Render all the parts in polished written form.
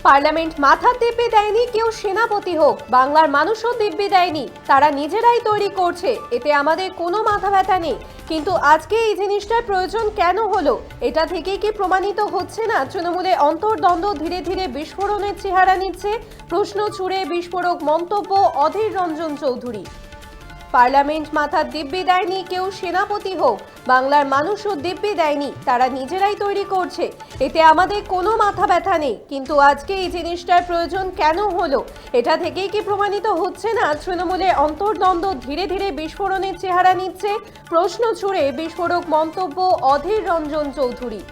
Parliament মাথা দিব্যি দেয়নি, কেউ সেনাপতি হোক, বাংলার মানুষও দিব্যি দেয়নি, তারা নিজেরাই তৈরি করছে, এতে আমাদের কোনো মাথা ব্যথা নেই। কিন্তু আজকে এই জিনিসটার প্রয়োজন কেন হলো, এটা থেকেই কি প্রমাণিত হচ্ছে না তৃণমূলে অন্তর্দ্বন্দ্ব ধীরে ধীরে বিস্ফোরণের চেহারা নিচ্ছে? প্রশ্ন ছুড়ে বিস্ফোরক মন্তব্য অধীর রঞ্জন চৌধুরী। পার্লামেন্ট মাথা দিব্যি দেয়নি, কেউ সেনাপতি হোক, বাংলার মানুষও দিব্যি দেয়নি, তারা নিজেরাই তৈরি করছে, এতে আমাদের কোনো মাথা ব্যথা নেই। কিন্তু আজকে এই জিনিসটার প্রয়োজন কেন হলো, এটা থেকেই কি প্রমাণিত হচ্ছে না তৃণমূলে অন্তর্দ্বন্দ্ব ধীরে ধীরে বিস্ফোরণের চেহারা নিচ্ছে? প্রশ্ন ছুড়ে বিস্ফোরক মন্তব্য অধীর রঞ্জন চৌধুরী।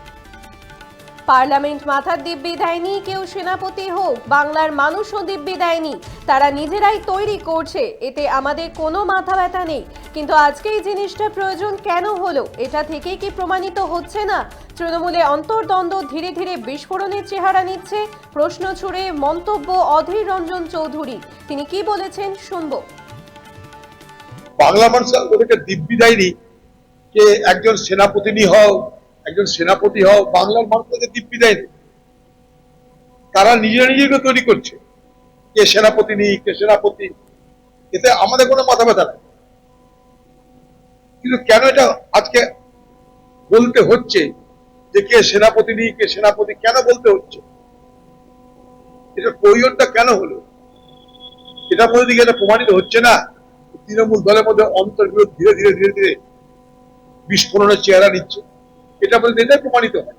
পার্লামেন্ট মাথার দিব্যি দেয়নি, কেউ সেনাপতি হোক, বাংলার মানুষও দিব্যি দেয়নি, তারা নিজেরাই তৈরি করছে, এতে আমাদের কোনো মাথা ব্যথা নেই। কিন্তু আজকে এই জিনিসটা প্রয়োজন কেন হলো, এটা থেকেই কি প্রমাণিত হচ্ছে না তৃণমূলে অন্তর্দ্বন্দ্ব ধীরে ধীরে বিস্ফোরণের চেহারা নিচ্ছে? প্রশ্ন ছুড়ে মন্তব্য অধীর রঞ্জন চৌধুরী। তিনি কি বলেছেন শুনবো। বাংলা মানুষ ওদেরকে দিব্যি দেয়নি যে একজন সেনাপতি হও, একজন সেনাপতি হও, বাংলার মানুষ তাদের দিব্যি দেয়নি, তারা নিজেরা নিজেকে তৈরি করছে, কে সেনাপতি নেই, কে সেনাপতি, এতে আমাদের কোনো মাথা ব্যথা নেই। কিন্তু কেন এটা আজকে বলতে হচ্ছে যে কে সেনাপতি নেই, কে সেনাপতি, কেন বলতে হচ্ছে, এটা প্রয়োজনটা কেন হলো? এটার মধ্যে দিকে এটা প্রমাণিত হচ্ছে না তৃণমূল দলের মধ্যে অন্তর্বিরোধ ধীরে ধীরে ধীরে ধীরে বিস্ফোরণের চেহারা নিচ্ছে, এটা বলতে এটাই প্রমাণিত হয়।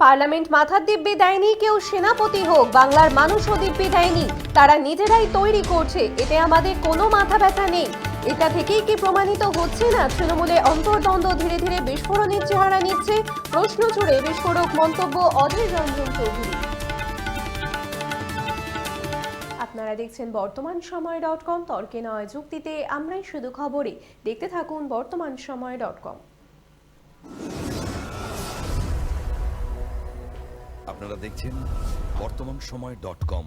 পার্লামেন্ট মাথার দিব্যি দেয়নি, কেউ সেনাপতি হোক, বাংলার মানুষও দিব্যি দেয়নি, তারা নিজেরাই তৈরি করছে, এতে আমাদের কোনো মাথা ব্যথা নেই। এটা থেকেই কি প্রমাণিত হচ্ছে না তৃণমূলে অন্তর্দ্বন্দ্ব ধীরে ধীরে বিস্ফোরণের চেহারা নিচ্ছে? প্রশ্ন ছুড়ে বিস্ফোরক মন্তব্য অধীর রঞ্জন চৌধুরী। আপনারা দেখছেন বর্তমানসময়.com, তর্কে নয় যুক্তিতে আমরাই শুধু খবরে। দেখতে থাকুন বর্তমানসময়.com। আপনারা দেখছেন বর্তমানসময়.com।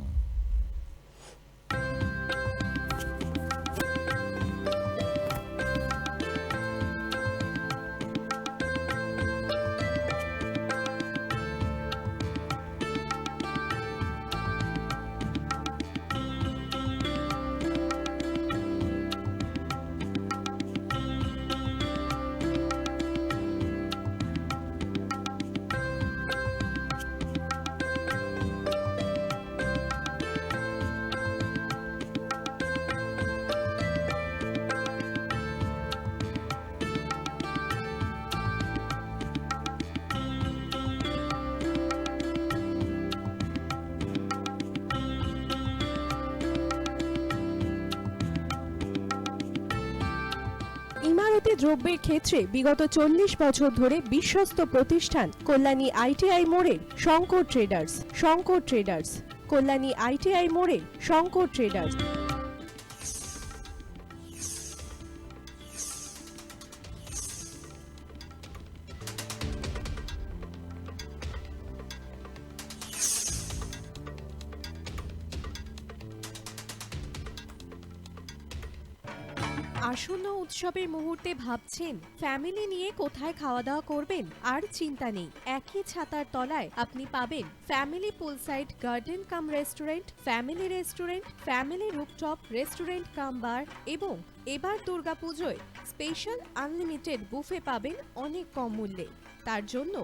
ইমারতি দ্রব্যের ক্ষেত্রে বিগত 40 বছর ধরে বিশ্বস্ত প্রতিষ্ঠান কল্যাণী আইটিআই মোড়ের শঙ্কর ট্রেডার্স। কল্যাণী আইটিআই মোড়ের শঙ্কর ট্রেডার্স। আসন্ন উৎসবের মুহূর্তে ভাবছেন ফ্যামিলি নিয়ে কোথায় খাওয়া দাওয়া করবেন? আর চিন্তা নেই, একই ছাতার তলায় আপনি পাবেন family poolside garden cum restaurant, family rooftop restaurant cum bar, এবং এবার দুর্গাপুজোয় স্পেশাল আনলিমিটেড বুফে পাবেন অনেক কম মূল্যে। তার জন্য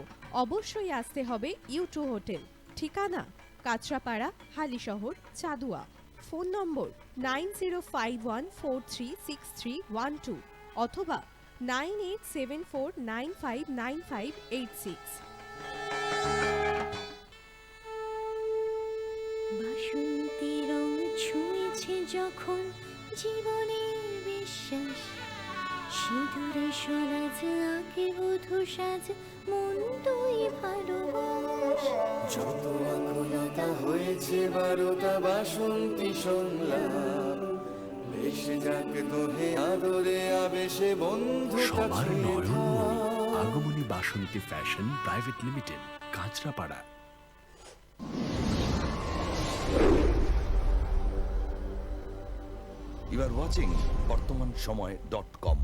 অবশ্যই আসতে হবে ইউ2 হোটেল। ঠিকানা কাঁচরাপাড়া, হালিশহর, চাদুয়া। ফোন নম্বর 9051436312 অথবা 9874959586। বাসন্তী রং ছুঁয়েছে যখন জীবনের বিশ্বাস, সিঁদুরে সরাজ আঁকে বধূ সাজ, মন তুই ভালোবাস। যত আকুলতা হয়েছে বারোটা বাসন্তী সংলাপ, ভেসে যাক দোহে আদরে আবেশে বন্ধু সবার Nayanmoni Agomoni Basanti fashion private limited, Kanchrapara. You are watching বর্তমানসময়.com।